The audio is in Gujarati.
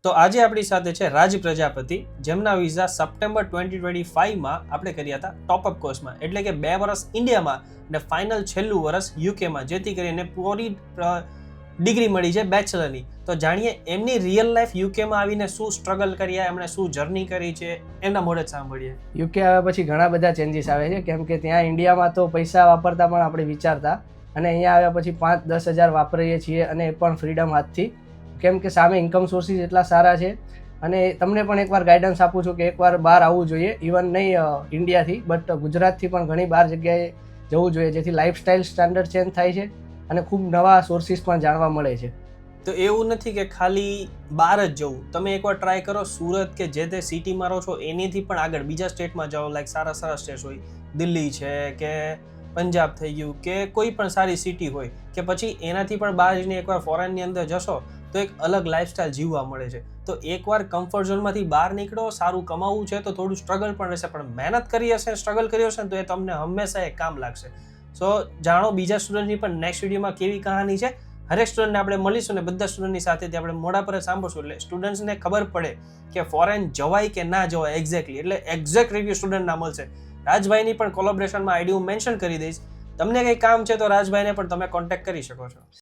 તો આજે આપણી સાથે છે રાજ પ્રજાપતિ, જેમના વિઝા સપ્ટેમ્બર 2025માં આપણે કર્યા હતા ટોપઅપ કોર્સમાં, એટલે કે 2 વર્ષ ઇન્ડિયામાં અને ફાઇનલ છેલ્લું વર્ષ યુકેમાં, જેથી કરીને પૂરી ડિગ્રી મળી છે બેચલરની. તો જાણીએ એમની રિયલ લાઈફ યુકેમાં આવીને શું સ્ટ્રગલ કર્યા, એમણે શું જર્ની કરી છે, એમના મોઢે જ સાંભળીએ. યુકે આવ્યા પછી ઘણા બધા ચેન્જીસ આવે છે, કેમ કે ત્યાં ઇન્ડિયામાં તો પૈસા વાપરતા પણ આપણે વિચારતા, અને અહીંયા આવ્યા પછી 5-10 હજાર વાપરીએ છીએ, અને એ પણ ફ્રીડમ હાથથી, કેમ કે સામે ઇન્કમ સોર્સિસ એટલા સારા છે. અને તમને પણ એકવાર ગાઈડન્સ આપું છું કે એકવાર બહાર આવવું જોઈએ, ઇવન નહીં ઇન્ડિયાથી બટ ગુજરાતથી પણ ઘણી બહાર જગ્યાએ જવું જોઈએ, જેથી લાઈફસ્ટાઈલ સ્ટાન્ડર્ડ ચેન્જ થાય છે અને ખૂબ નવા સોર્સિસ પણ જાણવા મળે છે. તો એવું નથી કે ખાલી બહાર જ જવું, તમે એકવાર ટ્રાય કરો સુરત કે જે તે સિટીમાં રહો છો એનીથી પણ આગળ બીજા સ્ટેટમાં જાઓ, લાઈક સારા સ્ટેટ હોય, દિલ્હી છે કે પંજાબ થઈ ગયું કે કોઈ પણ સારી સિટી હોય, કે પછી એનાથી પણ બહાર જઈને એકવાર ફોરેનની અંદર જશો તો એક અલગ લાઈફસ્ટાઈલ જીવવા મળે છે. તો એકવાર કમ્ફર્ટ ઝોનમાંથી બહાર નીકળો, સારું કમાવું છે તો થોડું સ્ટ્રગલ પણ રહેશે, પણ મહેનત કરી હશે, સ્ટ્રગલ કર્યો હશે ને તો એ તમને હંમેશા એક કામ લાગશે. સો જાણો બીજા સ્ટુડન્ટની પણ નેક્સ્ટ વિડીયોમાં કેવી કહાની છે. હરેક સ્ટુડન્ટને આપણે મળીશું ને બધા સ્ટુડન્ટની સાથેથી આપણે મોઢા પર સાંભળશું, એટલે સ્ટુડન્ટ્સને ખબર પડે કે ફોરેન જવાય કે ના જવાય એક્ઝેક્ટલી, એટલે એક્ઝેક્ટ રિવ્યુ સ્ટુડન્ટના મળશે. રાજભાઈની પણ કોલેબોરેશનમાં આઈડી હું મેન્શન કરી દઈશ. તમને કંઈ કામ છે તો રાજભાઈને પણ તમે કોન્ટેક્ટ કરી શકો છો.